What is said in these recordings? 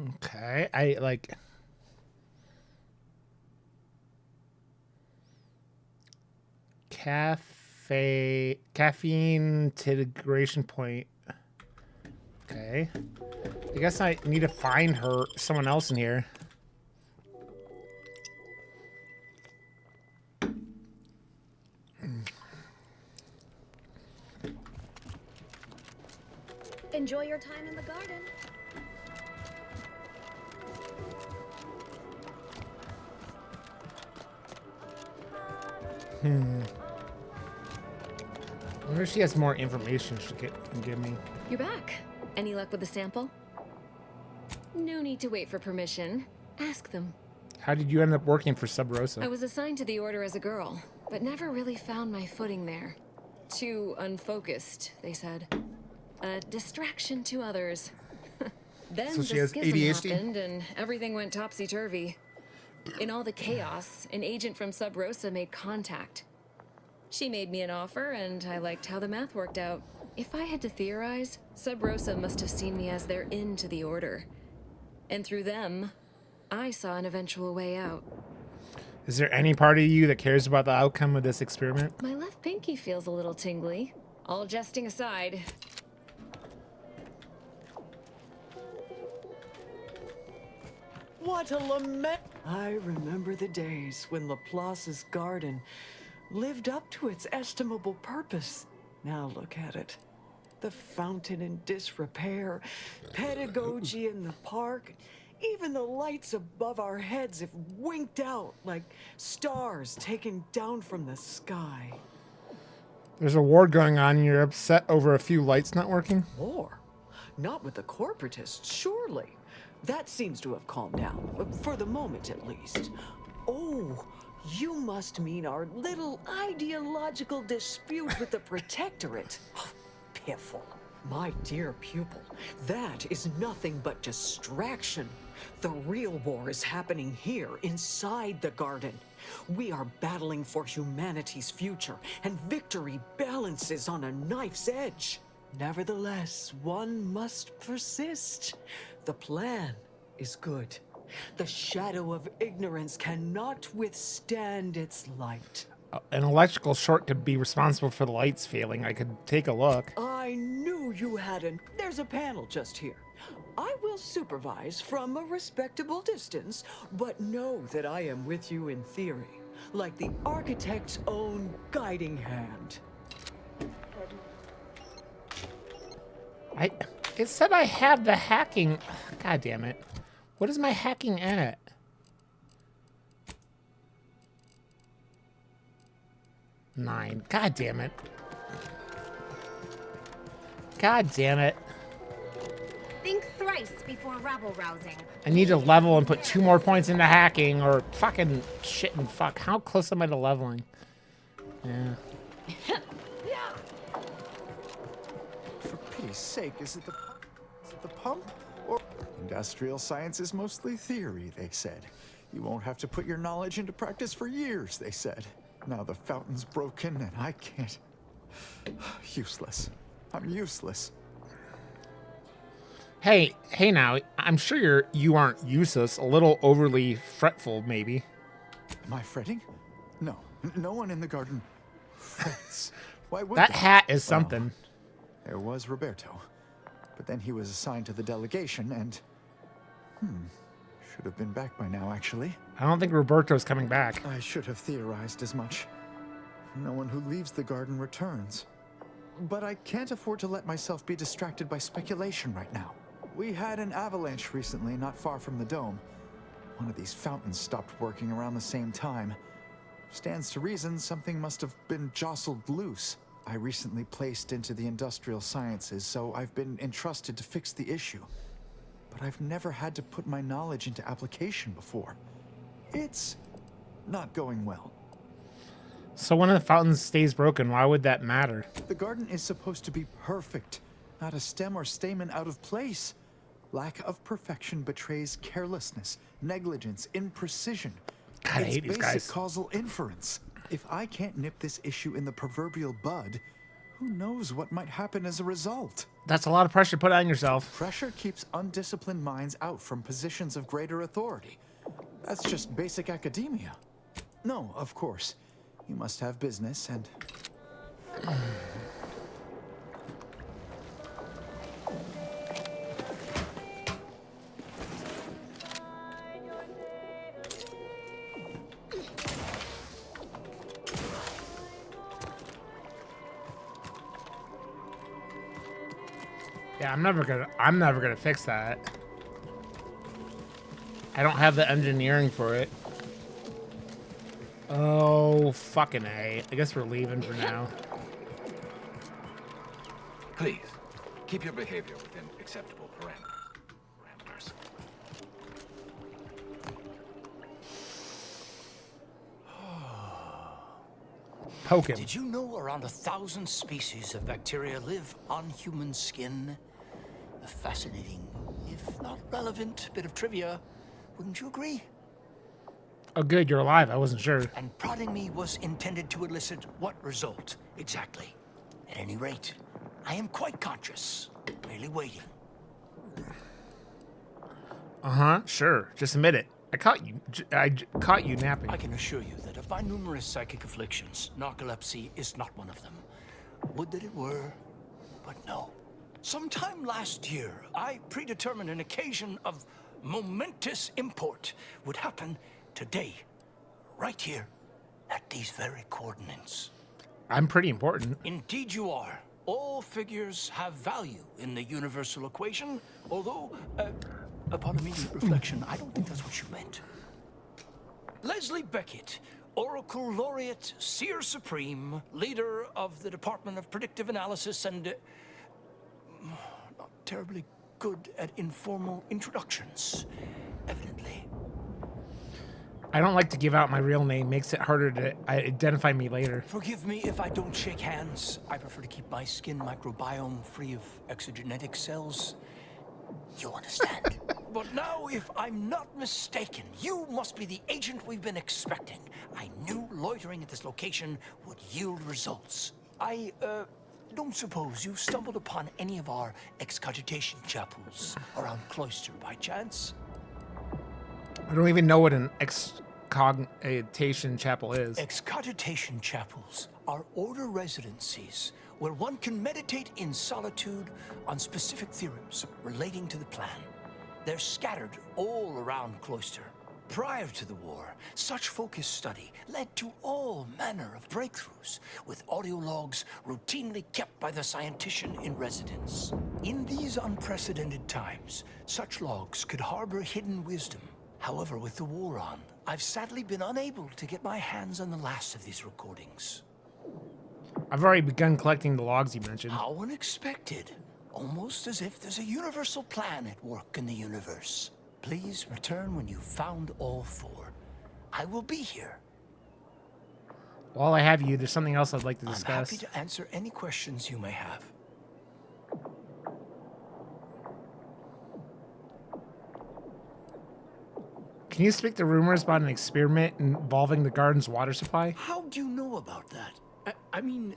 Okay, I like. Caffeine integration point. Okay. I guess I need to find her, someone else in here. Enjoy your time in the garden. I wonder if she has more information she can give me. You're back. Any luck with the sample? No need to wait for permission. Ask them. How did you end up working for Sub I Rosa? was assigned to the Order as a girl, but never really found my footing there. Too unfocused, they said. A distraction to others. Then So she the has schism ADHD? happened and everything went topsy-turvy. In all the chaos, an agent from Sub Rosa made contact. She made me an offer, and I liked how the math worked out. If I had to theorize, Sub Rosa must have seen me as their in to the Order. And through them, I saw an eventual way out. Is there any part of you that cares about the outcome of this experiment? My left pinky feels a little tingly. All jesting aside. What a lament! I remember the days when Laplace's garden lived up to its estimable purpose. Now look at it. The fountain in disrepair, pedagogy in the park, even the lights above our heads have winked out like stars taken down from the sky. There's a war going on and you're upset over a few lights not working? War? Not with the corporatists, surely. That seems to have calmed down, for the moment at least. Oh, you must mean our little ideological dispute with the Protectorate. Piffle. My dear pupil, that is nothing but distraction. The real war is happening here, inside the garden. We are battling for humanity's future, and victory balances on a knife's edge. Nevertheless, one must persist. The plan is good. The shadow of ignorance cannot withstand its light. An electrical short could be responsible for the lights failing. I could take a look. I knew you hadn't. There's a panel just here. I will supervise from a respectable distance, but know that I am with you in theory, like the architect's own guiding hand. It said I have the hacking. God damn it. What is my hacking at? Nine. God damn it. God damn it. Think thrice before rabble-rousing. I need to level and put 2 more points into hacking or fucking shit and fuck. How close am I to leveling? Yeah. For pity's sake, is it the pump? Or industrial science is mostly theory, they said. You won't have to put your knowledge into practice for years, they said. Now the fountain's broken and I can't. Useless. I'm useless. Hey now, I'm sure you aren't useless, a little overly fretful maybe. Am I fretting? No. No one in the garden frets. Why would That they? hat is something. There was Roberto. But then he was assigned to the delegation and... should have been back by now, actually. I don't think Roberto's coming back. I should have theorized as much. No one who leaves the garden returns. But I can't afford to let myself be distracted by speculation right now. We had an avalanche recently, not far from the dome. One of these fountains stopped working around the same time. Stands to reason something must have been jostled loose. I recently placed into the industrial sciences, so I've been entrusted to fix the issue. But I've never had to put my knowledge into application before. It's not going well. So one of the fountains stays broken. Why would that matter? The garden is supposed to be perfect, not a stem or stamen out of place. Lack of perfection betrays carelessness, negligence, imprecision. God, I hate these basic guys. causal inference. If I can't nip this issue in the proverbial bud, Who knows what might happen as a result? That's a lot of pressure to put on yourself. Pressure keeps undisciplined minds out from positions of greater authority. That's just basic academia. No, of course. You must have business and... Yeah, I'm never gonna fix that. I don't have the engineering for it. Oh, fucking A. I guess we're leaving for now. Please, keep your behavior within acceptable parameters. Poke him. Did you know around 1,000 species of bacteria live on human skin? A fascinating, if not relevant, bit of trivia. Wouldn't you agree? Oh, good, you're alive. I wasn't sure. And prodding me was intended to elicit what result, exactly? At any rate, I am quite conscious, merely waiting. Uh-huh, sure. Just admit it. I caught you napping. I can assure you that of my numerous psychic afflictions, narcolepsy is not one of them. Would that it were, but no. Sometime last year, I predetermined an occasion of momentous import would happen today, right here, at these very coordinates. I'm pretty important. Indeed you are. All figures have value in the universal equation, although, upon immediate reflection, I don't think that's what you meant. Leslie Beckett, Oracle Laureate, Seer Supreme, leader of the Department of Predictive Analysis, and not terribly good at informal introductions, evidently. I don't like to give out my real name. Makes it harder to identify me later. Forgive me if I don't shake hands. I prefer to keep my skin microbiome free of exogenetic cells. You understand? But now, if I'm not mistaken, you must be the agent we've been expecting. I knew loitering at this location would yield results. I, don't suppose you've stumbled upon any of our excogitation chapels around Cloister by chance? I don't even know what an excogitation chapel is. Excogitation chapels are order residencies where one can meditate in solitude on specific theorems relating to the plan. They're scattered all around Cloister. Prior to the war, such focused study led to all manner of breakthroughs, with audio logs routinely kept by the scientician in residence. In these unprecedented times, such logs could harbor hidden wisdom. However, with the war on, I've sadly been unable to get my hands on the last of these recordings. I've already begun collecting the logs you mentioned. How unexpected. Almost as if there's a universal plan at work in the universe. Please return when you've found all four. I will be here. While I have you, there's something else I'd like to discuss. I'm happy to answer any questions you may have. Can you speak to rumors about an experiment involving the garden's water supply? How do you know about that? I mean,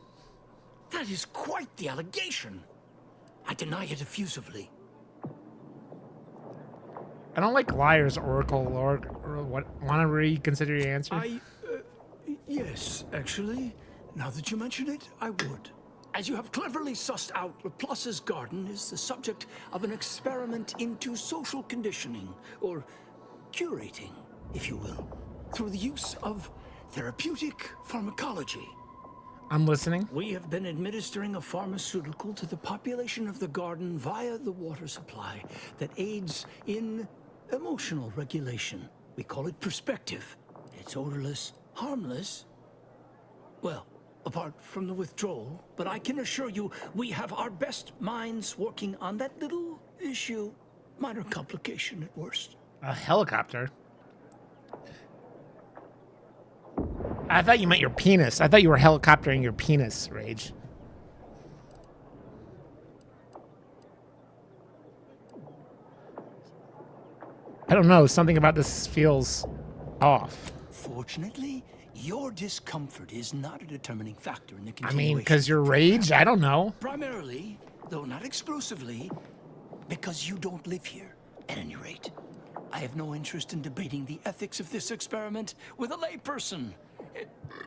that is quite the allegation. I deny it effusively. I don't like liars, Oracle, or what? Want to reconsider your answer? Yes, actually. Now that you mention it, I would. As you have cleverly sussed out, Laplace's garden is the subject of an experiment into social conditioning, or curating, if you will, through the use of therapeutic pharmacology. I'm listening. We have been administering a pharmaceutical to the population of the garden via the water supply that aids in emotional regulation. We call it perspective. It's odorless, harmless. Well, apart from the withdrawal, but I can assure you we have our best minds working on that little issue. Minor complication at worst. A helicopter? I thought you meant your penis. I thought you were helicoptering your penis, Rage. I don't know. Something about this feels off. Fortunately, Your discomfort is not a determining factor in the I continuation. mean, because you're of the raged? program. I don't know. Primarily, though not exclusively, because you don't live here, at any rate. I have no interest in debating the ethics of this experiment with a layperson.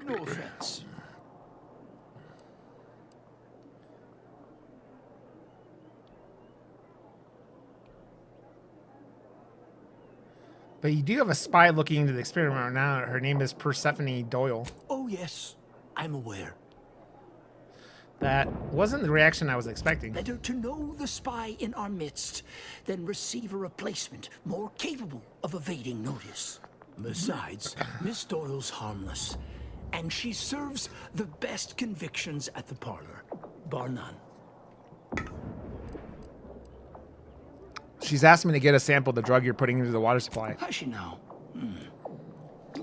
No offense. But you do have a spy looking into the experiment right now. Her name is Persephone Doyle. Oh, yes, I'm aware. That wasn't the reaction I was expecting. Better to know the spy in our midst than receive a replacement more capable of evading notice. Besides, Miss Doyle's harmless, and she serves the best convictions at the parlor, bar none. She's asked me to get a sample of the drug you're putting into the water supply. Has she now?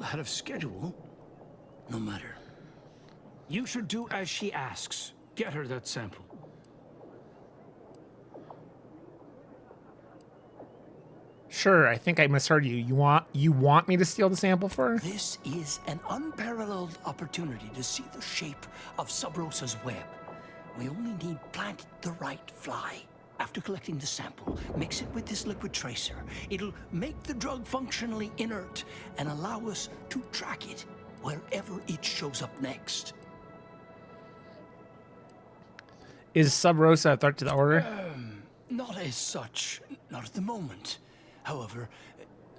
Out of schedule. No matter. You should do as she asks. Get her that sample. Sure, I think I misheard you. You want me to steal the sample for her? This is an unparalleled opportunity to see the shape of Sub Rosa's web. We only need plant the right fly. After collecting the sample, mix it with this liquid tracer. It'll make the drug functionally inert and allow us to track it wherever it shows up next. Is Sub Rosa a threat to the Order? Not as such, not at the moment. However,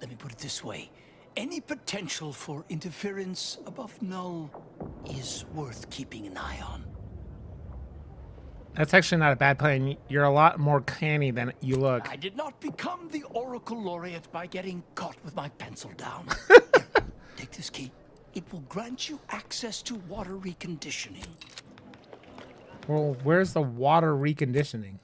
let me put it this way. Any potential for interference above null is worth keeping an eye on. That's actually not a bad plan. You're a lot more canny than you look. I did not become the Oracle Laureate by getting caught with my pencil down. Take this key. It will grant you access to water reconditioning. Well, where's the water reconditioning?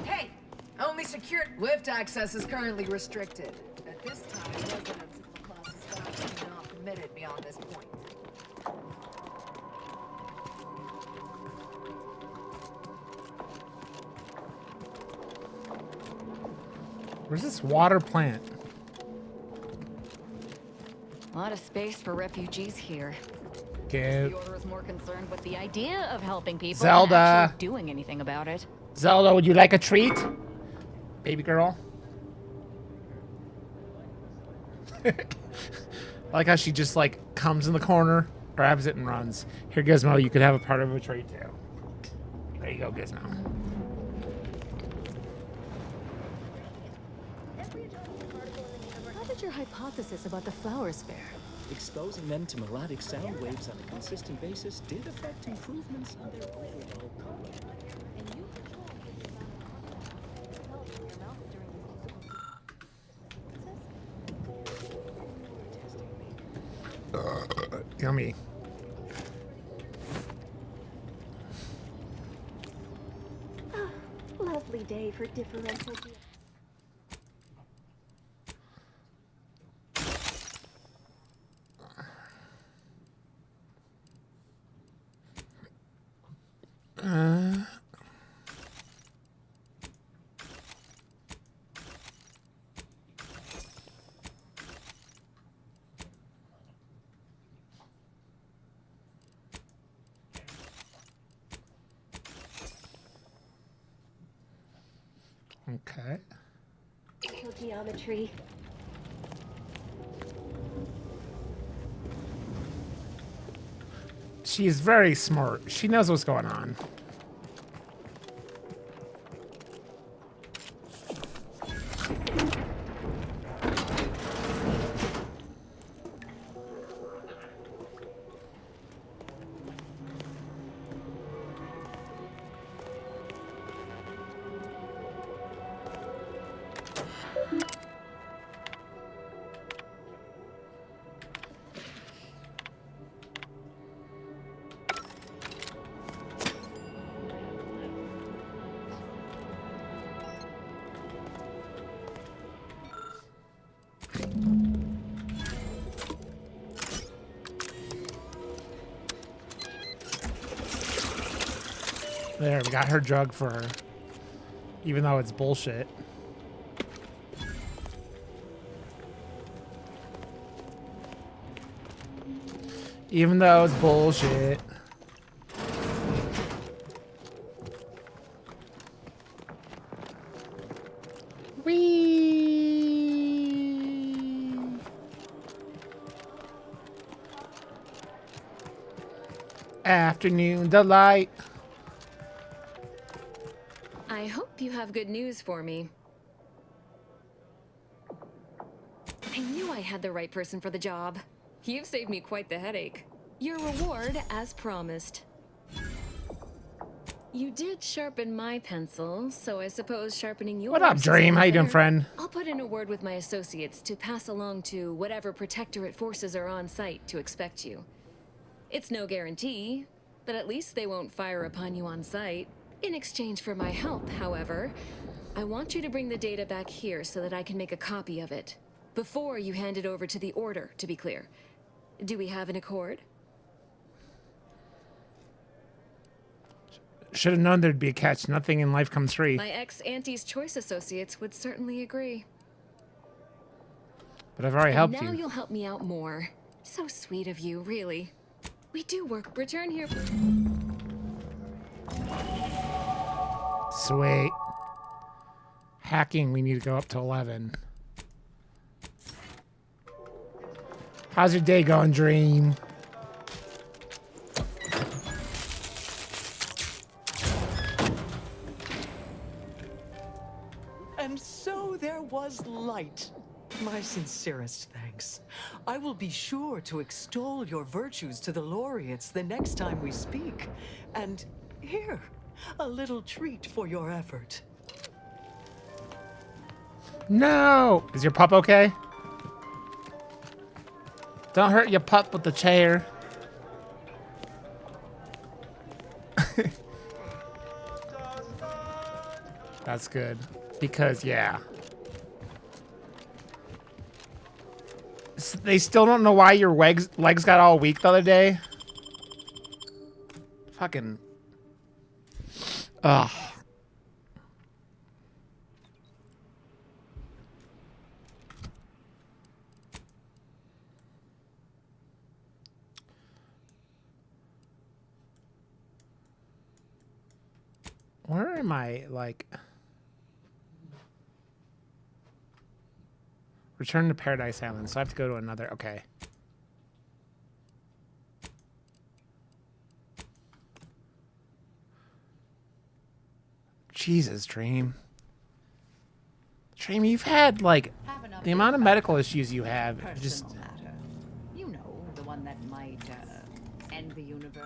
Hey! Only secured lift access is currently restricted. At this time, residents of the class's staff are not permitted beyond this point. Where's this water plant? A lot of space for refugees here. Get The Order is more concerned with the idea of helping people Zelda. than actually doing anything about it. Zelda, would you like a treat? Baby girl. I like how she just like comes in the corner, grabs it, and runs. Here, Gizmo, you could have a part of a treat too. There you go, Gizmo. How did your hypothesis about the flowers fare? Exposing them to melodic sound waves on a consistent basis did affect improvements in their overall color. Yummy. Lovely day for differential. Okay. Geometry. She is very smart. She knows what's going on. There, we got her drug for her. Even though it's bullshit. Even though it's bullshit. Whee! Afternoon delight. I hope you have good news for me. I knew I had the right person for the job. You've saved me quite the headache. Your reward, as promised. You did sharpen my pencil, so I suppose sharpening yours. What up, is Dream? How you doing, unfair. friend? I'll put in a word with my associates to pass along to whatever protectorate forces are on site to expect you. It's no guarantee, but at least they won't fire upon you on site. In exchange for my help, however, I want you to bring the data back here so that I can make a copy of it. Before you hand it over to the Order, to be clear. Do we have an accord? Should have known there'd be a catch. Nothing in life comes free. My ex-Auntie's Choice associates would certainly agree. But I've already helped Now you. you'll help me out more. So sweet of you, really. We do work. Return here. Sweet. Hacking, we need to go up to 11. How's your day going, Dream? And so there was light. My sincerest thanks. I will be sure to extol your virtues to the laureates the next time we speak. And here, a little treat for your effort. No! Is your pup okay? Don't hurt your pup with the chair. That's good. Because, yeah. They still don't know why your legs got all weak the other day. Fucking. Ugh. Where am I, like... Return to Paradise Island, so I have to go to another... Okay. Jesus, Dream. Dream, you've had, like... The amount of medical issues you have, just... Personal matter. You know, the one that might, end the universe.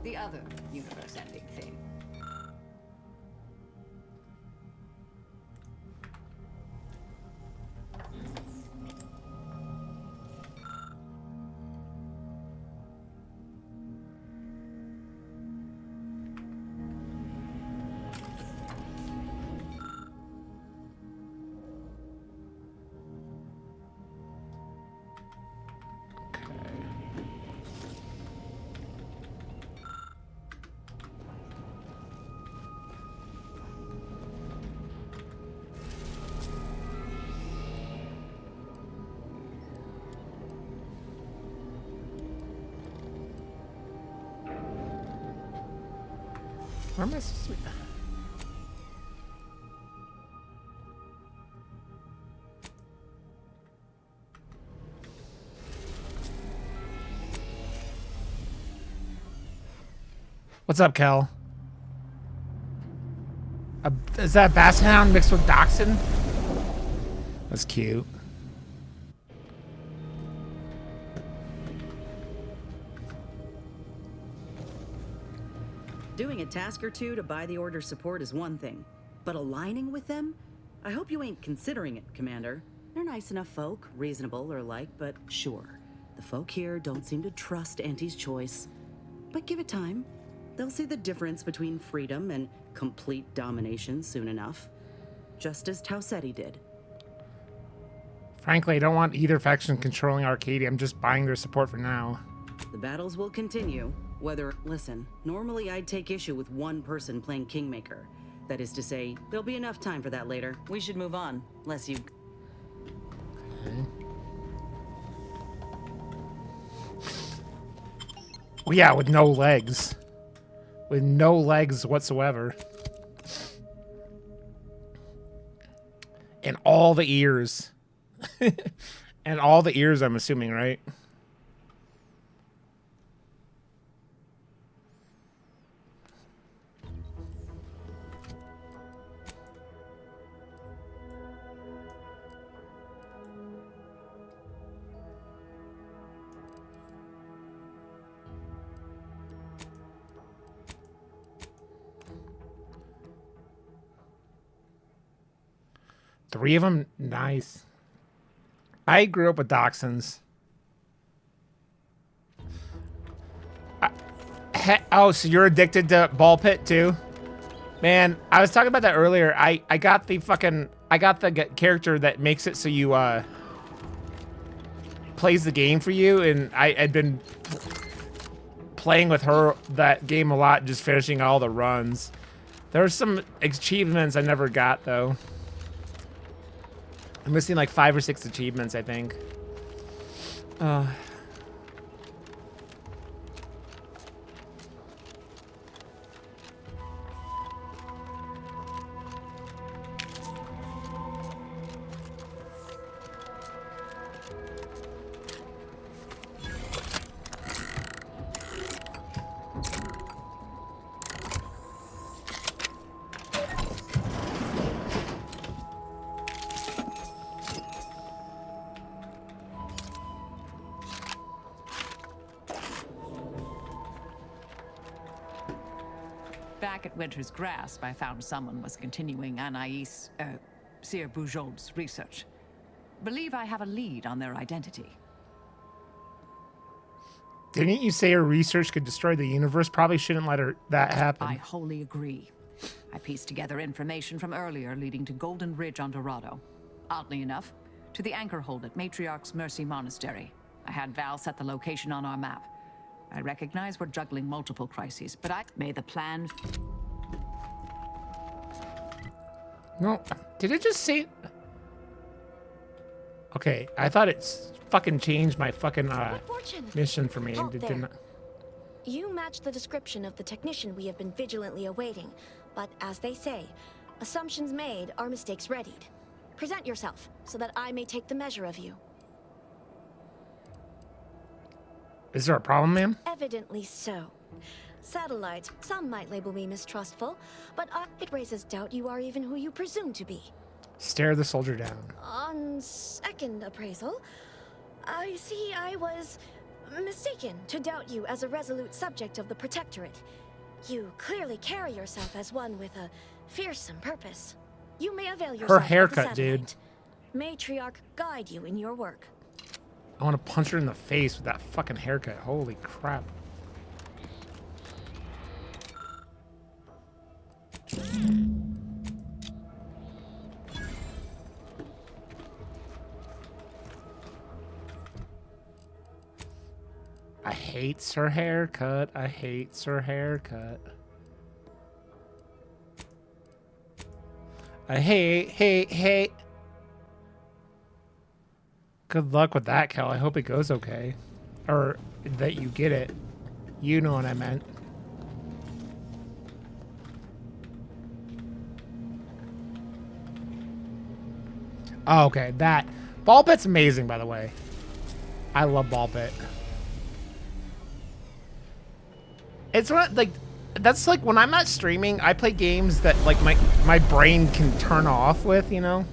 The other universe-ending thing. Where am I supposed to be? What's up, Kel? Is that Basset Hound mixed with Dachshund? That's cute. Doing a task or two to buy the Order's support is one thing, but aligning with them? I hope you ain't considering it, Commander. They're nice enough folk, reasonable or like, but sure. The folk here don't seem to trust Auntie's Choice. But give it time. They'll see the difference between freedom and complete domination soon enough. Just as Tausetti did. Frankly, I don't want either faction controlling Arcadia. I'm just buying their support for now. The battles will continue, whether... Listen, normally I'd take issue with one person playing Kingmaker. That is to say, there'll be enough time for that later. We should move on, unless you... Okay. Well, yeah, with no legs. With no legs whatsoever. And all the ears. And all the ears, I'm assuming, right? Three of them? Nice. I grew up with dachshunds. Oh, so you're addicted to ball pit too? Man, I was talking about that earlier. I got the character that makes it so you plays the game for you, and I'd been playing with her that game a lot, just finishing all the runs. There were some achievements I never got though. I'm missing like 5 or 6 achievements, I think. Back at Winter's Grasp, I found someone was continuing Anais, Sir Bujold's research. Believe I have a lead on their identity. Didn't you say her research could destroy the universe? Probably shouldn't let that happen. I wholly agree. I pieced together information from earlier leading to Golden Ridge on Dorado. Oddly enough, to the anchor hold at Matriarch's Mercy Monastery. I had Val set the location on our map. I recognize we're juggling multiple crises, but I made the plan. No, did it just say? Okay, I thought it's fucking changed my fucking mission for me. Halt It there. didn't. You match the description of the technician we have been vigilantly awaiting, but as they say, assumptions made are mistakes readied. Present yourself so that I may take the measure of you. Is there a problem, ma'am? Evidently so. Satellites, some might label me mistrustful, but it raises doubt you are even who you presume to be. Stare the soldier down. On second appraisal, I see I was mistaken to doubt you as a resolute subject of the Protectorate. You clearly carry yourself as one with a fearsome purpose. You may avail yourself Her of the haircut, dude. satellite. Matriarch guide you in your work. I want to punch her in the face with that fucking haircut. Holy crap. I hates her haircut. I hates her haircut. I hate. Good luck with that, Kel. I hope it goes okay. Or that you get it. You know what I meant. Oh, okay, that. Ball pit's amazing, by the way. I love ball pit. It's what, like, that's like when I'm not streaming, I play games that like my brain can turn off with, you know?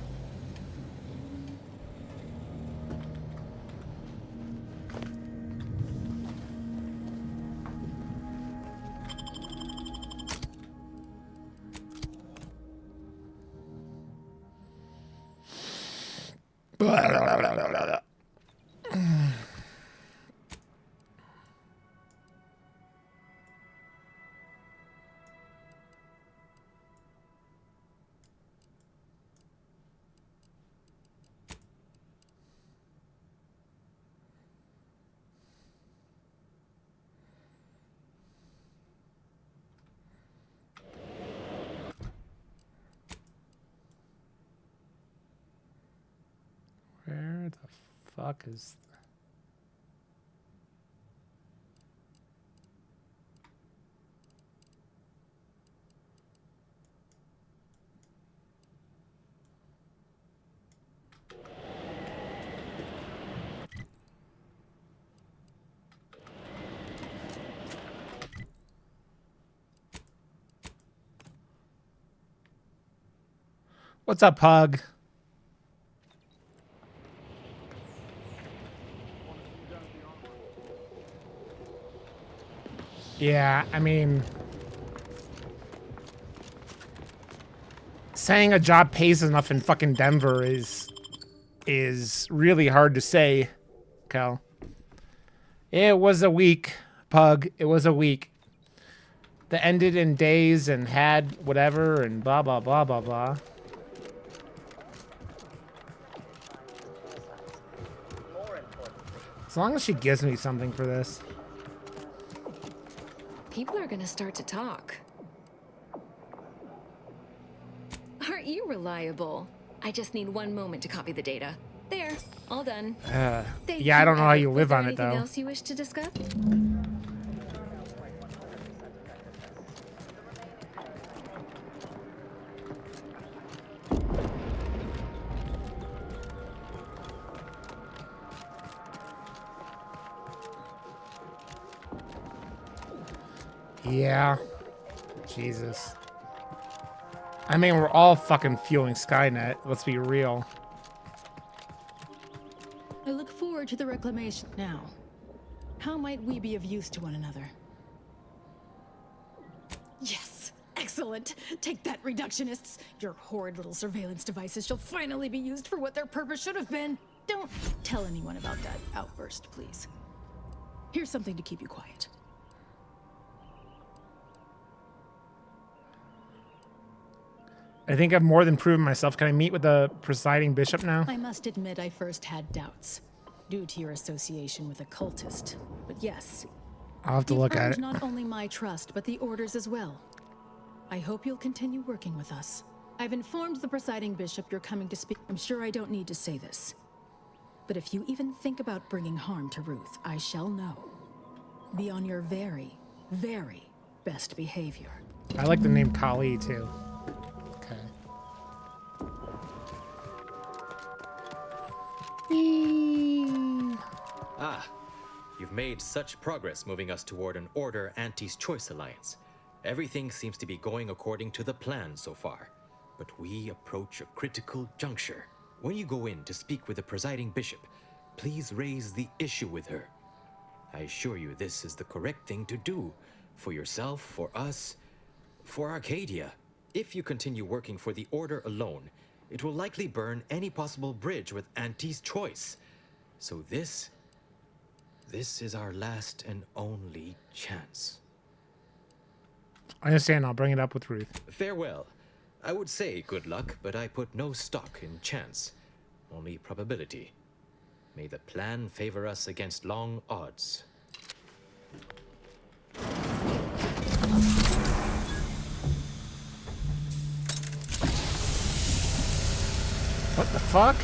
fuck is... What's up, Pug? Yeah, I mean, saying a job pays enough in fucking Denver is really hard to say, Cal. It was a week, Pug. It was a week that ended in days and had whatever and blah blah blah blah blah. As long as she gives me something for this. People are gonna start to talk. Aren't you reliable? I just need one moment to copy the data. There, all done. Thank Yeah, I don't know how Everett. you Was live there on it anything though. else you wish to discuss? Yeah. Jesus. I mean, we're all fucking fueling Skynet. Let's be real. I look forward to the reclamation now. How might we be of use to one another? Yes! Excellent! Take that, reductionists! Your horrid little surveillance devices shall finally be used for what their purpose should have been! Don't tell anyone about that outburst, please. Here's something to keep you quiet. I think I've more than proven myself. Can I meet with the presiding bishop now? I must admit I first had doubts, due to your association with a cultist. But yes, I'll have to you've look at earned it. not only my trust, but the Order's as well. I hope you'll continue working with us. I've informed the presiding bishop you're coming to speak. I'm sure I don't need to say this. But if you even think about bringing harm to Ruth, I shall know. Be on your very, very best behavior. I like the name Kali too. Okay. Ah, you've made such progress moving us toward an Order Anti's Choice alliance. Everything seems to be going according to the plan so far. But we approach a critical juncture. When you go in to speak with the presiding bishop, please raise the issue with her. I assure you this is the correct thing to do. For yourself, for us, for Arcadia. If you continue working for the Order alone, it will likely burn any possible bridge with Anti's Choice. So this is our last and only chance. I understand. I'll bring it up with Ruth. Farewell. I would say good luck, but I put no stock in chance. Only probability. May the plan favor us against long odds. What the fuck?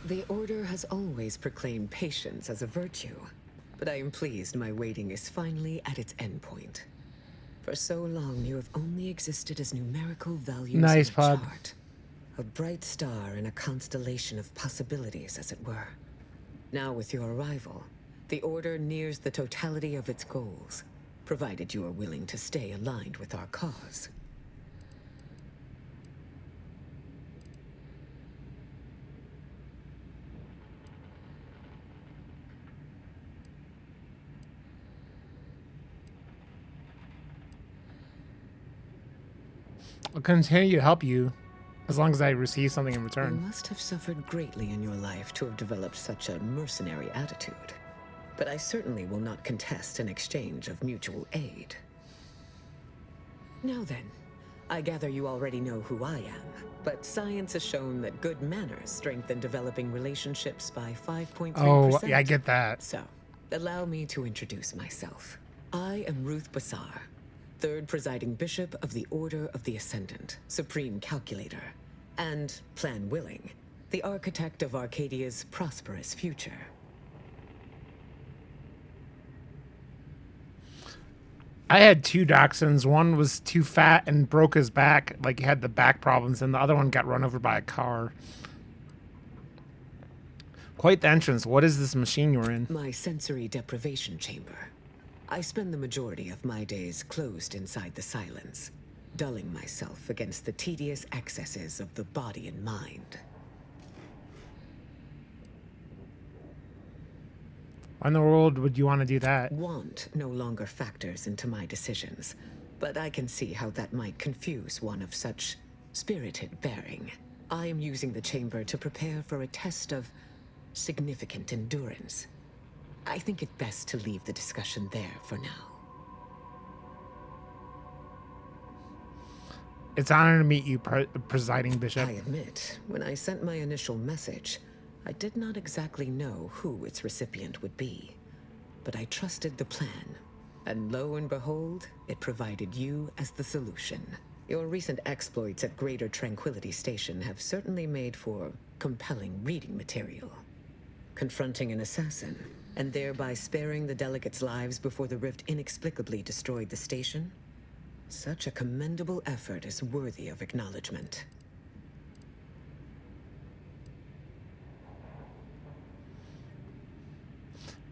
The Order has always proclaimed patience as a virtue, but I am pleased my waiting is finally at its endpoint. For so long, you have only existed as numerical values Nice, in a Pug. chart. A bright star in a constellation of possibilities, as it were. Now, with your arrival, the Order nears the totality of its goals, provided you are willing to stay aligned with our cause. I'll continue to help you as long as I receive something in You return. must have suffered greatly in your life to have developed such a mercenary attitude. But I certainly will not contest an exchange of mutual aid. Now then, I gather you already know who I am, but science has shown that good manners strengthen developing relationships by 5.3%. Oh, yeah, I get that. So, allow me to introduce myself. I am Ruth Bassar, Third Presiding Bishop of the Order of the Ascendant, Supreme Calculator, and, plan willing, the architect of Arcadia's prosperous future. I had 2 dachshunds. One was too fat and broke his back, like he had the back problems, and the other one got run over by a car. Quite the entrance. What is this machine you're in? My sensory deprivation chamber. I spend the majority of my days closed inside the silence, dulling myself against the tedious excesses of the body and mind. Why in the world would you want to do that? Want no longer factors into my decisions, but I can see how that might confuse one of such spirited bearing. I am using the chamber to prepare for a test of significant endurance. I think it best to leave the discussion there for now. It's an honor to meet you, Presiding Bishop. I admit, when I sent my initial message, I did not exactly know who its recipient would be, but I trusted the plan, and lo and behold, it provided you as the solution. Your recent exploits at Greater Tranquility Station have certainly made for compelling reading material. Confronting an assassin, and thereby sparing the delegates' lives before the rift inexplicably destroyed the station? Such a commendable effort is worthy of acknowledgement.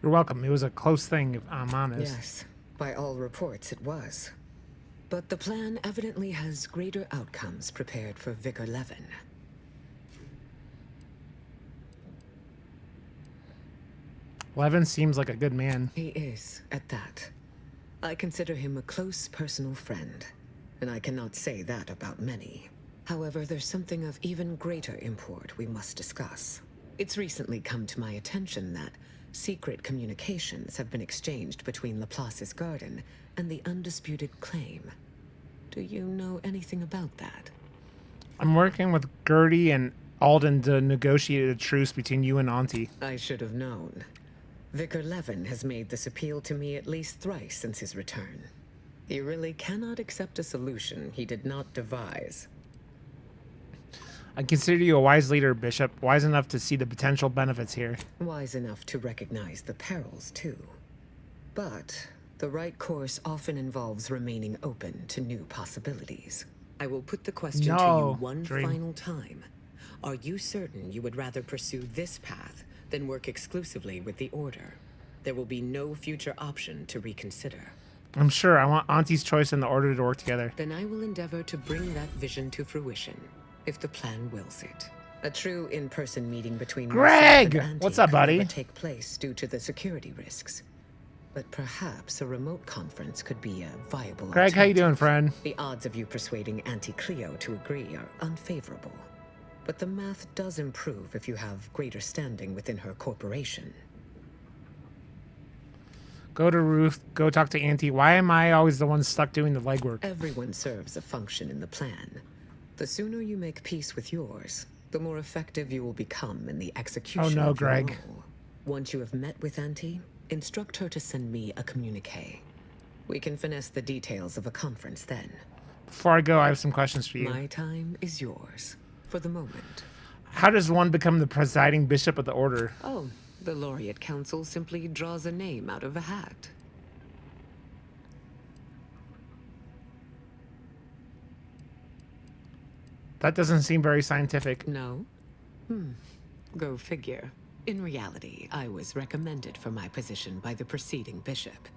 You're welcome. It was a close thing, if I'm honest. Yes, by all reports it was. But the plan evidently has greater outcomes prepared for Vicar Levin. Levin seems like a good man. He is, at that. I consider him a close personal friend, and I cannot say that about many. However, there's something of even greater import we must discuss. It's recently come to my attention that secret communications have been exchanged between Laplace's garden and the undisputed claim. Do you know anything about that? I'm working with Gertie and Alden to negotiate a truce between you and Auntie. I should have known. Vicar Levin has made this appeal to me at least thrice since his return. He really cannot accept a solution he did not devise. I consider you a wise leader, Bishop. Wise enough to see the potential benefits here. Wise enough to recognize the perils, too. But the right course often involves remaining open to new possibilities. I will put the question to you one final time. Are you certain you would rather pursue this path than work exclusively with the Order? There will be no future option to reconsider. I'm sure. I want Auntie's choice and the Order to work together. Then I will endeavor to bring that vision to fruition, if the plan wills it. A true in-person meeting between Greg! myself and Auntie What's up, buddy? could never take place due to the security risks. But perhaps a remote conference could be a viable Greg, how you doing, friend? The odds of you persuading Auntie Cleo to agree are unfavorable. But the math does improve if you have greater standing within her corporation. Go to Ruth. Go talk to Auntie. Why am I always the one stuck doing the legwork? Everyone serves a function in the plan. The sooner you make peace with yours, the more effective you will become in the execution of your Greg. role. Once you have met with Auntie, instruct her to send me a communique. We can finesse the details of a conference then. Before I go, I have some questions for you. My time is yours, for the moment. How does one become the presiding bishop of the Order? Oh, the Laureate Council simply draws a name out of a hat. That doesn't seem very scientific. No? Go figure. In reality, I was recommended for my position by the preceding bishop.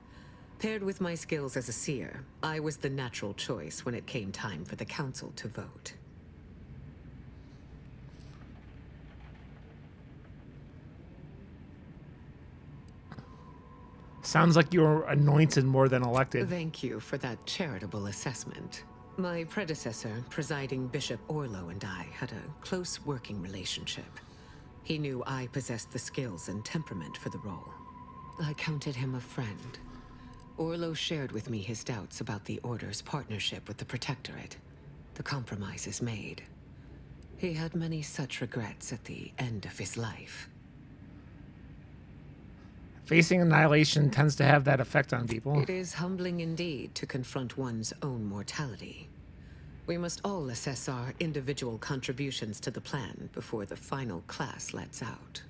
Paired with my skills as a seer, I was the natural choice when it came time for the council to vote. Sounds like you were anointed more than elected. Thank you for that charitable assessment. My predecessor, Presiding Bishop Orlo, and I had a close working relationship. He knew I possessed the skills and temperament for the role. I counted him a friend. Orlo shared with me his doubts about the Order's partnership with the Protectorate, the compromises made. He had many such regrets at the end of his life. Facing annihilation tends to have that effect on people. It is humbling indeed to confront one's own mortality. We must all assess our individual contributions to the plan before the final class lets out.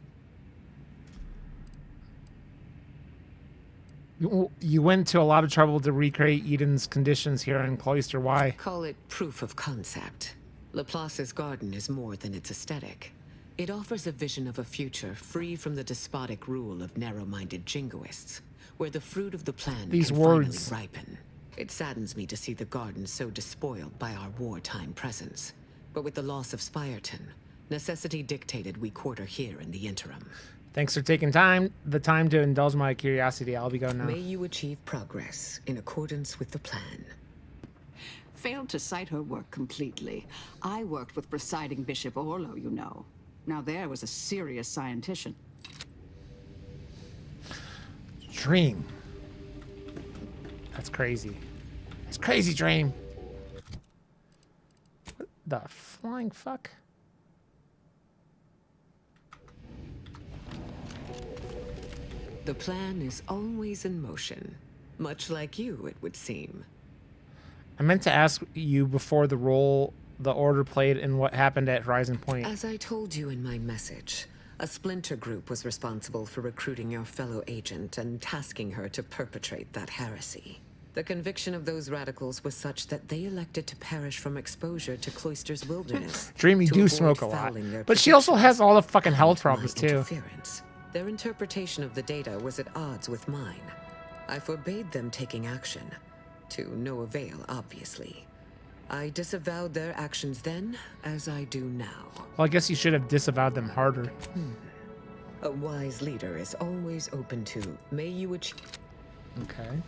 You went to a lot of trouble to recreate Eden's conditions here in Cloister. Why? Call it proof of concept. Laplace's garden is more than its aesthetic. It offers a vision of a future free from the despotic rule of narrow-minded jingoists, where the fruit of the plan These can words. finally ripen. It saddens me to see the garden so despoiled by our wartime presence. But with the loss of Spirton, necessity dictated we quarter here in the interim. Thanks for taking the time to indulge my curiosity. I'll be going now. May you achieve progress in accordance with the plan. Failed to cite her work completely. I worked with presiding Bishop Orlo, you know. Now there was a serious scientician. Dream. That's crazy. That's crazy, Dream. What the flying fuck? The plan is always in motion. Much like you, it would seem. I meant to ask you before the role the Order played in what happened at Horizon Point. As I told you in my message, a splinter group was responsible for recruiting your fellow agent and tasking her to perpetrate that heresy. The conviction of those radicals was such that they elected to perish from exposure to Cloister's wilderness. Dream, you to do avoid smoke a lot. fouling their But she also has all the fucking predictions health and problems, my too. interference. Their interpretation of the data was at odds with mine. I forbade them taking action. To no avail, obviously. I disavowed their actions then, as I do now. Well, I guess you should have disavowed them harder. A wise leader is always open to, may you achieve... Okay.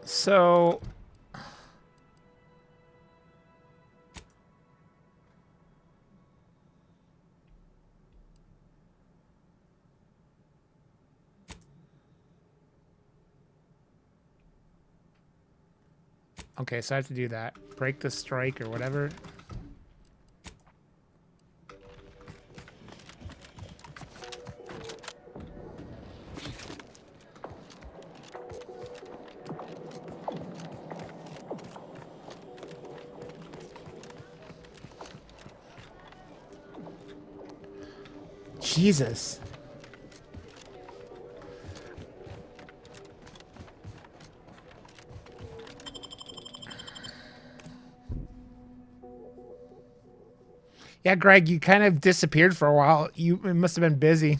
So... Okay, so I have to do that. Break the strike or whatever. Jesus. Yeah, Greg, you kind of disappeared for a while. It must have been busy.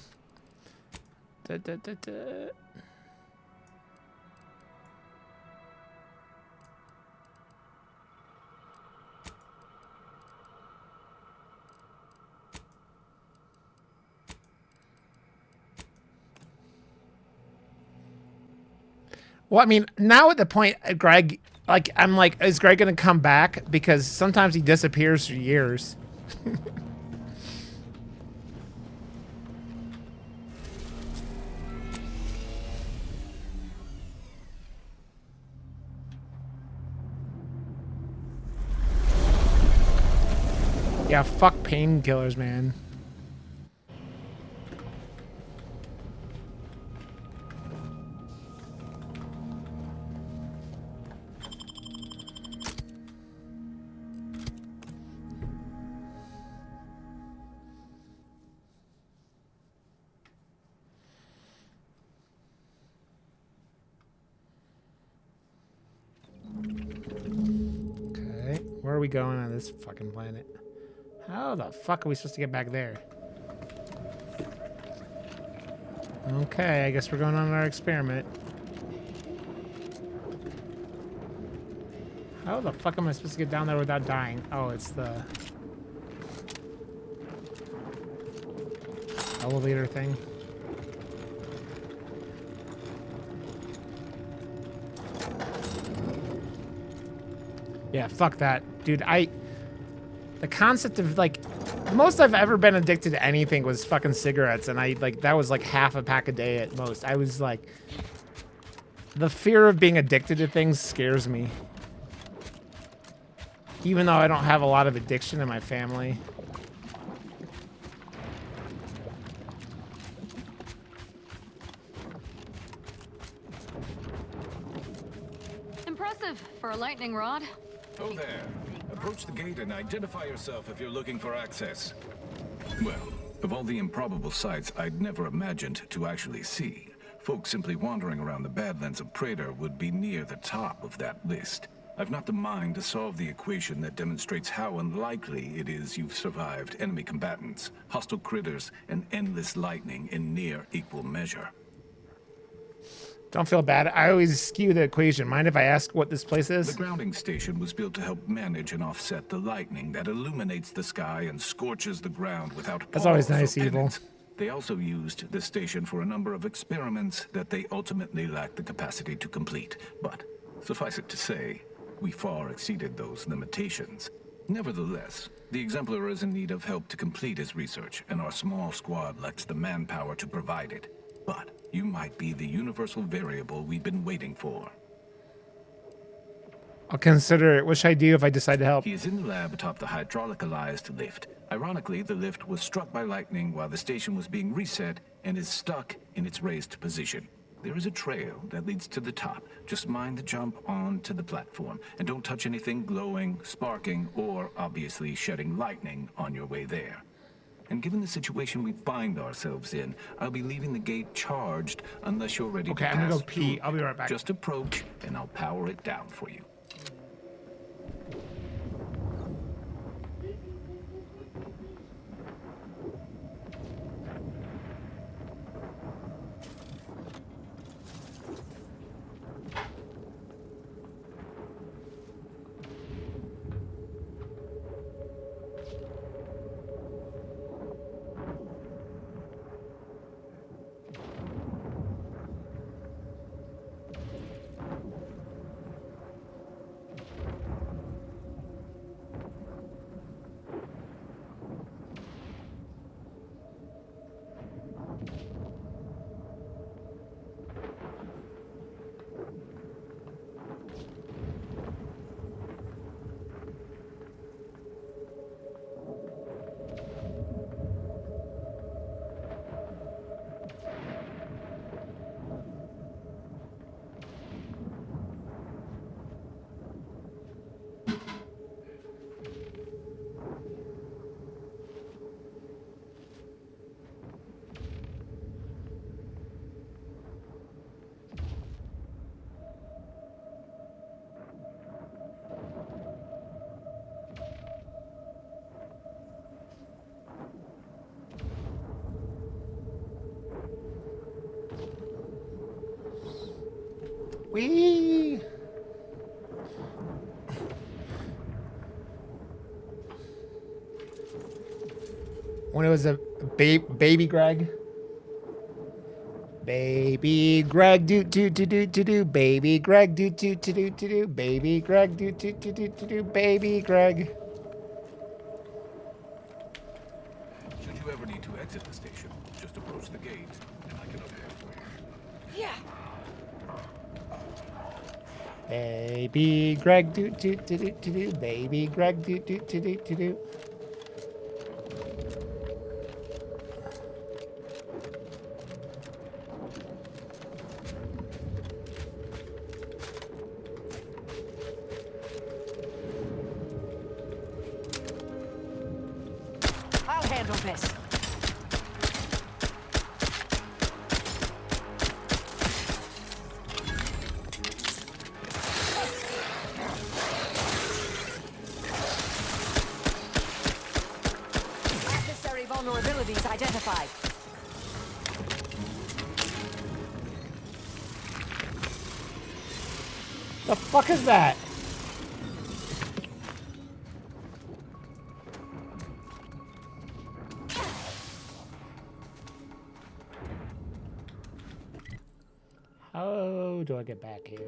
Well, I mean, now at the point, Greg, like, I'm like, is Greg going to come back? Because sometimes he disappears for years. Yeah, fuck painkillers, man. Where are we going on this fucking planet? How the fuck are we supposed to get back there? Okay, I guess we're going on our experiment. How the fuck am I supposed to get down there without dying? Oh, it's the elevator thing. Yeah, fuck that. Dude, the concept of, like, the most I've ever been addicted to anything was fucking cigarettes, and that was like half a pack a day at most. I was like, the fear of being addicted to things scares me. Even though I don't have a lot of addiction in my family. impressive for a lightning rod. Oh there. Approach the gate and identify yourself if you're looking for access. Well, of all the improbable sights I'd never imagined to actually see, folks simply wandering around the Badlands of Praetor would be near the top of that list. I've not the mind to solve the equation that demonstrates how unlikely it is you've survived enemy combatants, hostile critters, and endless lightning in near equal measure. Don't feel bad. I always skew the equation. Mind if I ask what this place is? The grounding station was built to help manage and offset the lightning that illuminates the sky and scorches the ground without That's always pause or nice, Evil. penance. They also used the station for a number of experiments that they ultimately lacked the capacity to complete. But suffice it to say, we far exceeded those limitations. Nevertheless, the Exemplar is in need of help to complete his research, and our small squad lacks the manpower to provide it. But you might be the universal variable we've been waiting for. I'll consider it. What should I do if I decide to help? He is in the lab atop the hydraulicalized lift. Ironically, the lift was struck by lightning while the station was being reset and is stuck in its raised position. There is a trail that leads to the top. Just mind the jump onto the platform, and don't touch anything glowing, sparking, or obviously shedding lightning on your way there. And given the situation we find ourselves in, I'll be leaving the gate charged unless you're ready to pass. Okay, I'm gonna go pee. I'll be right back. Just approach, and I'll power it down for you. Whee! When it was a baby Greg. Baby Greg do do do do do do. Baby Greg do do do do do do. Baby Greg do do do do do do. Baby Greg. Should you ever need to exit the station, just approach the gate, and I can open it for you. Yeah. Baby Greg do do do do do do. Baby Greg do do do do do do. I'll handle this. Adversary vulnerabilities identified. The fuck is that? How do I get back here?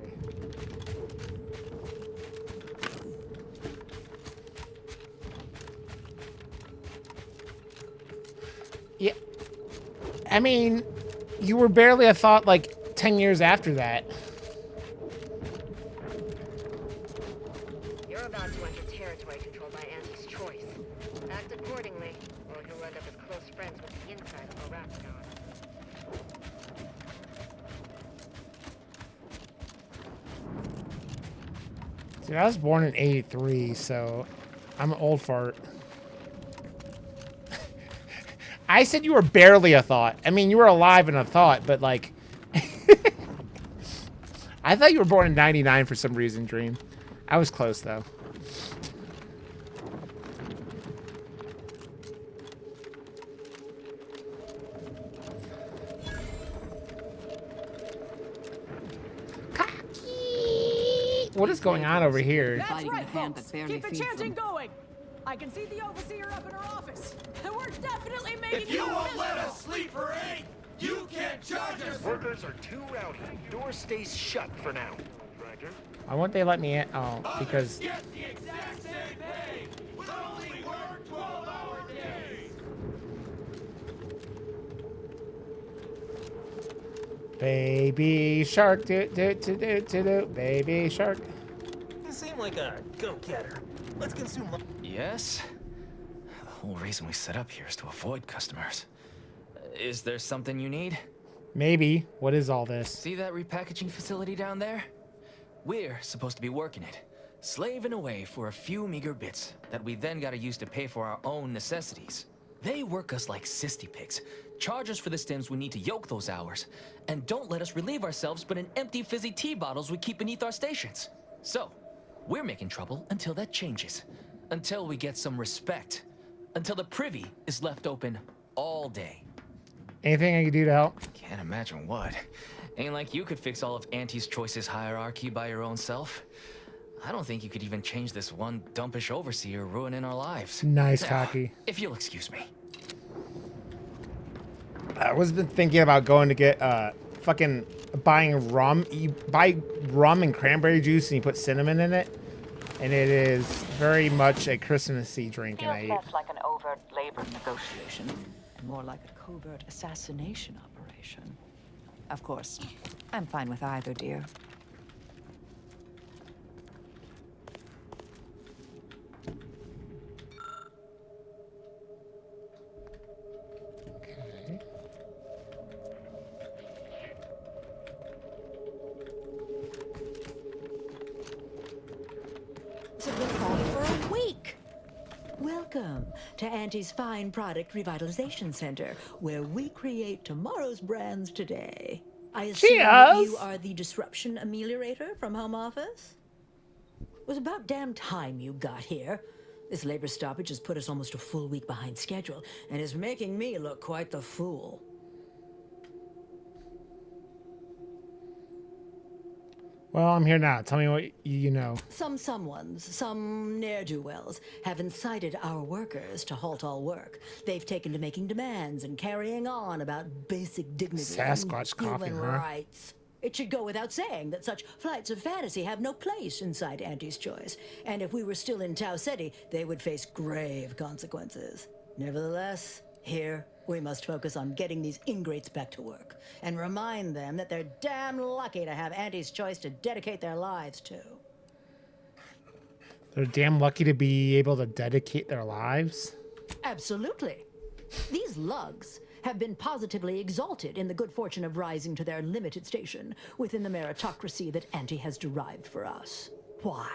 Yeah. I mean, you were barely a thought like 10 years after that. You're about to enter territory controlled by Auntie's choice. Act accordingly, or you'll end up as close friends with the inside of Arathgon. Dude, I was born in 83, so I'm an old fart. I said you were barely a thought. I mean, you were alive in a thought, but like... I thought you were born in 99 for some reason, Dream. I was close, though. What is going on over here? That's right, folks. Keep the chanting going. I can see the overseer up in her office. And we're definitely making If you won't let us sleep for 8, you can't charge us. Workers are too rowdy. Door stays shut for now. Why won't they let me in? Oh, because... Get the exact same pay. We'll only work 12-hour days. Baby shark, do do do do do do. Baby shark. You seem like a go-getter. Let's consume. Yes? The whole reason we set up here is to avoid customers. Is there something you need? Maybe. What is all this? See that repackaging facility down there? We're supposed to be working it, slaving away for a few meager bits that we then gotta use to pay for our own necessities. They work us like cysty pigs, charge us for the stems we need to yoke those hours, and don't let us relieve ourselves but in empty fizzy tea bottles we keep beneath our stations. So, we're making trouble until that changes. Until we get some respect. Until the privy is left open all day. Anything I can do to help? Can't imagine what. Ain't like you could fix all of Auntie's Choice's hierarchy by your own self. I don't think you could even change this one dumpish overseer ruining our lives. Nice, Now, cocky. if you'll excuse me. I was been thinking about going to get fucking buying rum. You buy rum and cranberry juice and you put cinnamon in it, and it is very much a Christmassy drink. And I Feels less like an overt labor negotiation, and more like a covert assassination operation. Of course, I'm fine with either, dear. For a week. Welcome to Auntie's Fine Product Revitalization Center, where we create tomorrow's brands today. I assume you are the disruption ameliorator from home office? It was about damn time you got here. This labor stoppage has put us almost a full week behind schedule and is making me look quite the fool. Well, I'm here now. Tell me what you know. Some ne'er-do-wells have incited our workers to halt all work. They've taken to making demands and carrying on about basic dignity Sasquatch and coughing, human huh? rights. It should go without saying that such flights of fantasy have no place inside Auntie's Choice. And if we were still in Tau Ceti, they would face grave consequences. Nevertheless, here we must focus on getting these ingrates back to work and remind them that they're damn lucky to have Auntie's Choice to dedicate their lives to. They're damn lucky to be able to dedicate their lives. Absolutely. These lugs have been positively exalted in the good fortune of rising to their limited station within the meritocracy that Auntie has derived for us. Why?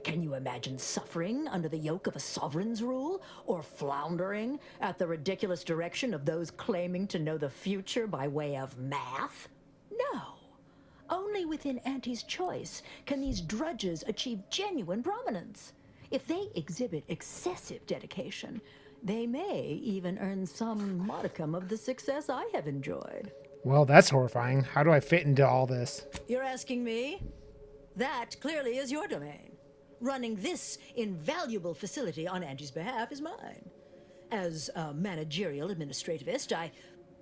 Can you imagine suffering under the yoke of a sovereign's rule, or floundering at the ridiculous direction of those claiming to know the future by way of math? No. Only within Auntie's Choice can these drudges achieve genuine prominence. If they exhibit excessive dedication, they may even earn some modicum of the success I have enjoyed. Well, that's horrifying. How do I fit into all this? You're asking me? That clearly is your domain. Running this invaluable facility on Auntie's behalf is mine. As a managerial administrativist,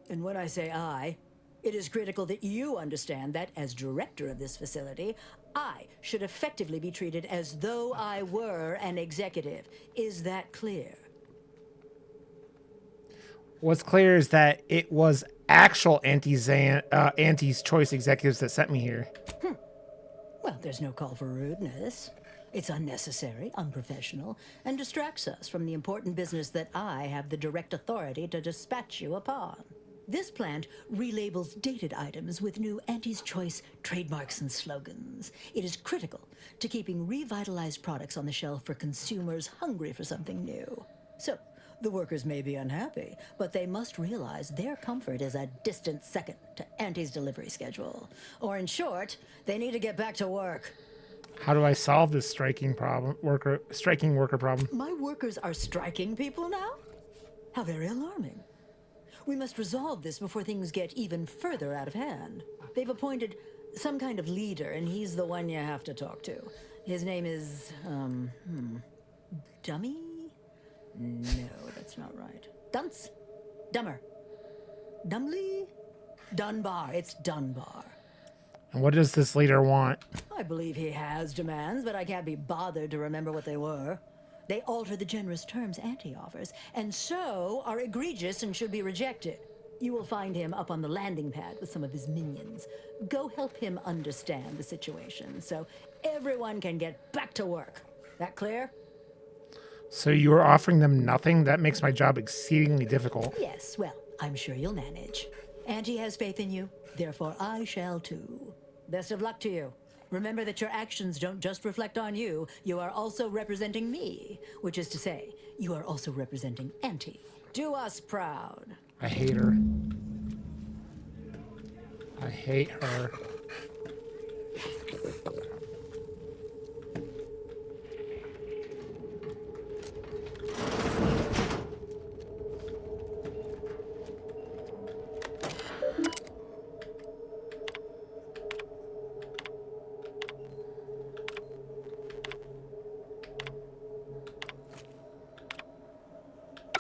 and when I say I, it is critical that you understand that as director of this facility, I should effectively be treated as though I were an executive. Is that clear? What's clear is that it was actual Auntie's Choice executives that sent me here. Well, there's no call for rudeness. It's unnecessary, unprofessional, and distracts us from the important business that I have the direct authority to dispatch you upon. This plant relabels dated items with new Auntie's Choice trademarks and slogans. It is critical to keeping revitalized products on the shelf for consumers hungry for something new. So, the workers may be unhappy, but they must realize their comfort is a distant second to Auntie's delivery schedule. Or in short, they need to get back to work. How do I solve this striking worker problem? My workers are striking people now? How very alarming. We must resolve this before things get even further out of hand. They've appointed some kind of leader, and he's the one you have to talk to. His name is, Dummy? No, that's not right. Dunce? Dummer? Dumley? Dunbar. It's Dunbar. And what does this leader want? I believe he has demands, but I can't be bothered to remember what they were. They alter the generous terms Auntie offers, and so are egregious and should be rejected. You will find him up on the landing pad with some of his minions. Go help him understand the situation so everyone can get back to work. That clear? So you are offering them nothing? That makes my job exceedingly difficult. Yes, well, I'm sure you'll manage. Auntie has faith in you, therefore I shall too. Best of luck to you. Remember that your actions don't just reflect on you, you are also representing me, which is to say, you are also representing Auntie. Do us proud. I hate her. I hate her.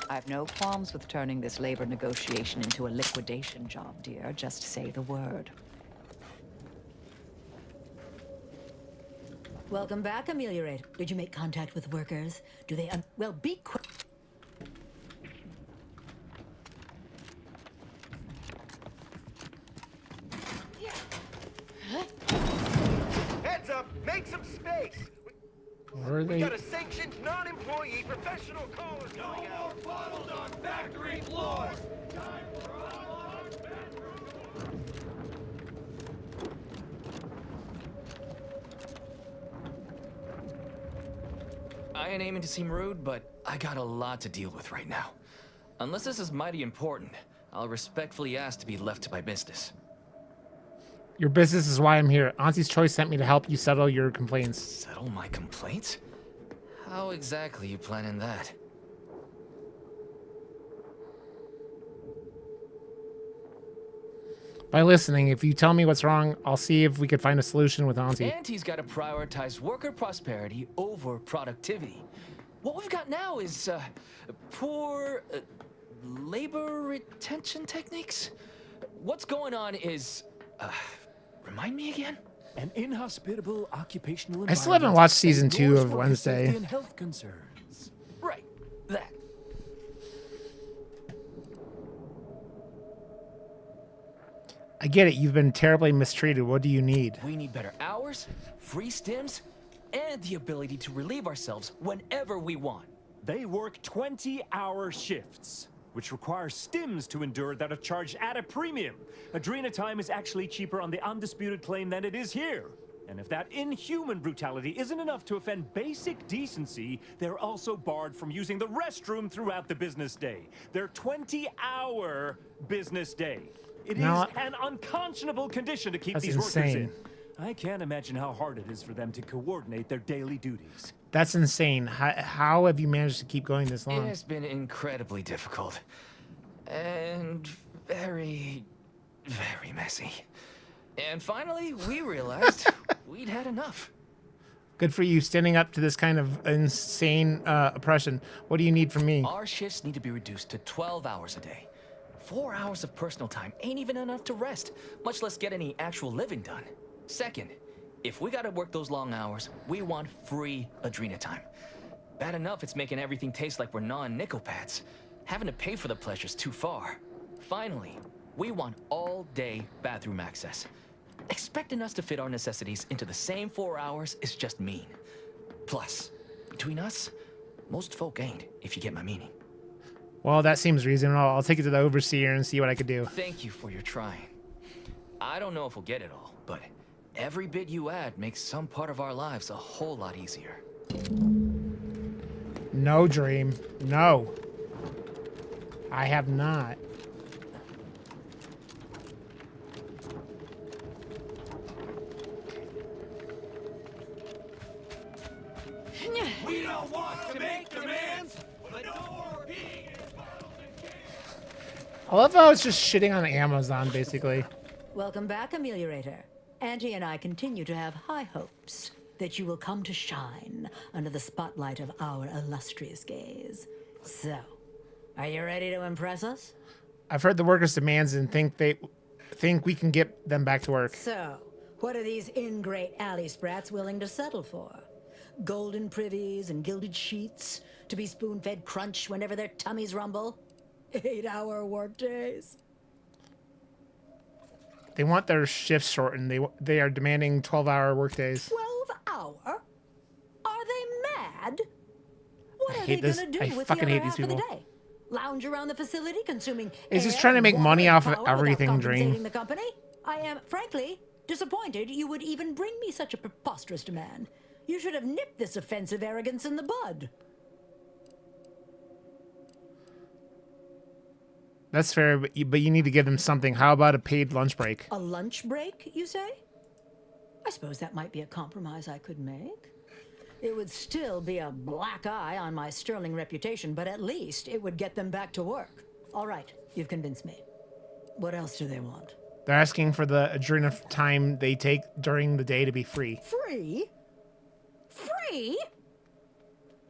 I have no qualms with turning this labor negotiation into a liquidation job, dear. Just say the word. Welcome back, Ameliorator. Did you make contact with workers? Do they well, be quick. Heads up! Make some space! Where are We they? got a sanctioned, non-employee professional caller coming out. No more bottles on factory floors! Time for unlocked bedroom! I ain't aiming to seem rude, but I got a lot to deal with right now. Unless this is mighty important, I'll respectfully ask to be left to my business. Your business is why I'm here. Auntie's Choice sent me to help you settle your complaints. Settle my complaints? How exactly you planning that? By listening, if you tell me what's wrong, I'll see if we could find a solution with Auntie. Auntie's got to prioritize worker prosperity over productivity. What we've got now is poor labor retention techniques. What's going on is, remind me again? An inhospitable occupational I still haven't watched season 2 of worker Wednesday. safety and health concerns. Right, that. I get it. You've been terribly mistreated. What do you need? We need better hours, free stims, and the ability to relieve ourselves whenever we want. They work 20-hour shifts, which requires stims to endure that are charged at a premium. Adrena time is actually cheaper on the undisputed claim than it is here. And if that inhuman brutality isn't enough to offend basic decency, they're also barred from using the restroom throughout the business day. Their 20-hour business day. It is an unconscionable condition to keep these workers in. I can't imagine how hard it is for them to coordinate their daily duties. That's insane. How have you managed to keep going this long? It has been incredibly difficult. And very, very messy. And finally, we realized we'd had enough. Good for you standing up to this kind of insane oppression. What do you need from me? Our shifts need to be reduced to 12 hours a day. 4 hours of personal time ain't even enough to rest, much less get any actual living done. Second, if we gotta work those long hours, we want free Adrena time. Bad enough it's making everything taste like we're non-nickel pads. Having to pay for the pleasure's too far. Finally, we want all-day bathroom access. Expecting us to fit our necessities into the same 4 hours is just mean. Plus, between us, most folk ain't, if you get my meaning. Well, that seems reasonable. I'll take it to the overseer and see what I could do. Thank you for your trying. I don't know if we'll get it all, but every bit you add makes some part of our lives a whole lot easier. No, Dream. No. I have not. We don't want to make demands, but no more being in bottles and cans. I love how it's just shitting on Amazon, basically. Welcome back, Ameliorator. Auntie and I continue to have high hopes that you will come to shine under the spotlight of our illustrious gaze. So, are you ready to impress us? I've heard the workers' demands and think we can get them back to work. So, what are these ingrate alley sprats willing to settle for? Golden privies and gilded sheets to be spoon-fed crunch whenever their tummies rumble? 8-hour workdays? They want their shifts shortened. They are demanding 12-hour workdays. 12-hour? Are they mad? What are hate they this. gonna do I with the fucking other hate these half of the people. day? Lounge around the facility, consuming He's just air, trying to make water, money and off of power without everything, compensating Dream. the company? I am, frankly, disappointed you would even bring me such a preposterous demand. You should have nipped this offensive arrogance in the bud. That's fair, but you need to give them something. How about a paid lunch break? A lunch break, you say? I suppose that might be a compromise I could make. It would still be a black eye on my sterling reputation, but at least it would get them back to work. All right, you've convinced me. What else do they want? They're asking for the adrenal time they take during the day to be free. Free? Free?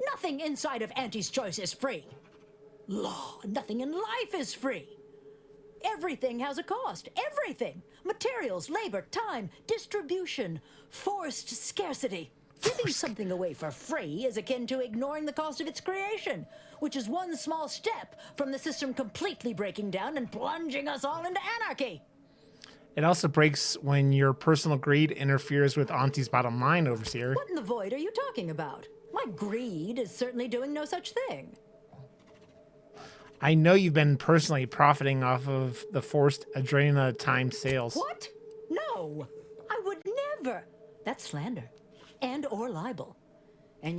Nothing inside of Auntie's Choice is free. Law, nothing in life is free. Everything has a cost. Everything. Materials, labor, time, distribution, forced scarcity. Giving something away for free is akin to ignoring the cost of its creation, which is one small step from the system completely breaking down and plunging us all into anarchy. It also breaks when your personal greed interferes with Auntie's bottom line, Overseer. What in the void are you talking about? My greed is certainly doing no such thing. I know you've been personally profiting off of the forced Adrena time sales. What? No, I would never. That's slander and or libel.